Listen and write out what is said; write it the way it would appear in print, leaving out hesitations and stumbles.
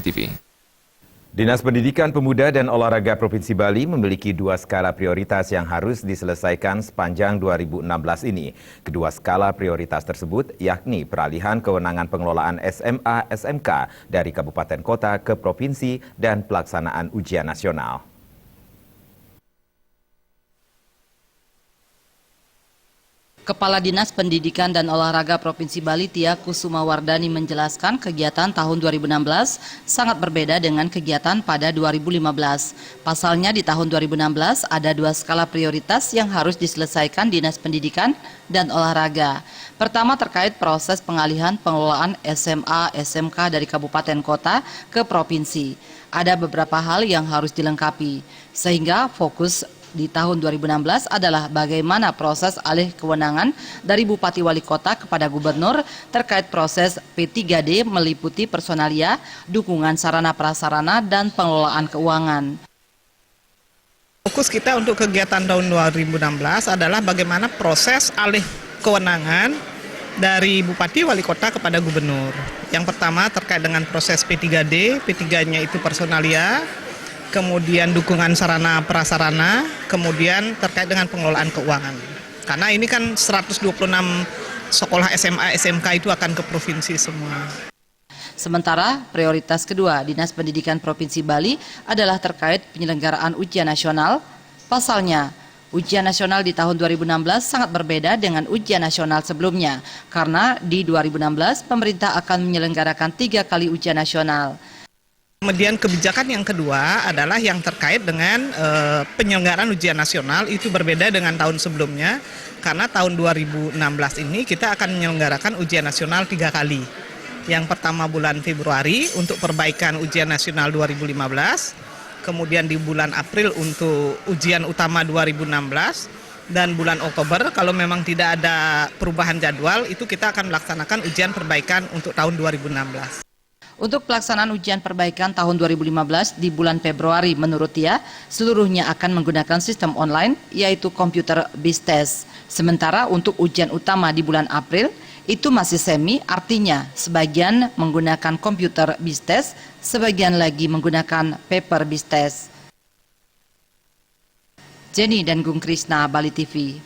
TV. Dinas Pendidikan Pemuda dan Olahraga Provinsi Bali memiliki 2 skala prioritas yang harus diselesaikan sepanjang 2016 ini. Kedua skala prioritas tersebut yakni peralihan kewenangan pengelolaan SMA SMK dari kabupaten kota ke provinsi dan pelaksanaan ujian nasional. Kepala Dinas Pendidikan dan Olahraga Provinsi Bali Tia Kusuma Wardani menjelaskan kegiatan tahun 2016 sangat berbeda dengan kegiatan pada 2015. Pasalnya di tahun 2016 ada 2 skala prioritas yang harus diselesaikan Dinas Pendidikan dan Olahraga. Pertama terkait proses pengalihan pengelolaan SMA SMK dari kabupaten kota ke provinsi. Ada beberapa hal yang harus dilengkapi sehingga fokus di tahun 2016 adalah bagaimana proses alih kewenangan dari Bupati Wali Kota kepada Gubernur terkait proses P3D meliputi personalia, dukungan sarana prasarana, dan pengelolaan keuangan. Fokus kita untuk kegiatan tahun 2016 adalah bagaimana proses alih kewenangan dari Bupati Wali Kota kepada Gubernur. Yang pertama terkait dengan proses P3D, P3-nya itu personalia, kemudian dukungan sarana prasarana, kemudian terkait dengan pengelolaan keuangan. Karena ini kan 126 sekolah SMA, SMK itu akan ke provinsi semua. Sementara prioritas kedua Dinas Pendidikan Provinsi Bali adalah terkait penyelenggaraan ujian nasional. Pasalnya, ujian nasional di tahun 2016 sangat berbeda dengan ujian nasional sebelumnya, karena di 2016 pemerintah akan menyelenggarakan 3 kali ujian nasional. Kemudian kebijakan yang kedua adalah yang terkait dengan penyelenggaraan ujian nasional itu berbeda dengan tahun sebelumnya, karena tahun 2016 ini kita akan menyelenggarakan ujian nasional 3 kali. Yang pertama bulan Februari untuk perbaikan ujian nasional 2015, kemudian di bulan April untuk ujian utama 2016, dan bulan Oktober kalau memang tidak ada perubahan jadwal itu kita akan melaksanakan ujian perbaikan untuk tahun 2016. Untuk pelaksanaan ujian perbaikan tahun 2015 di bulan Februari menurut Tia, seluruhnya akan menggunakan sistem online yaitu komputer based test. Sementara untuk ujian utama di bulan April itu masih semi, artinya sebagian menggunakan komputer based test, sebagian lagi menggunakan paper based test. Jenny dan Gung Krisna, Bali TV.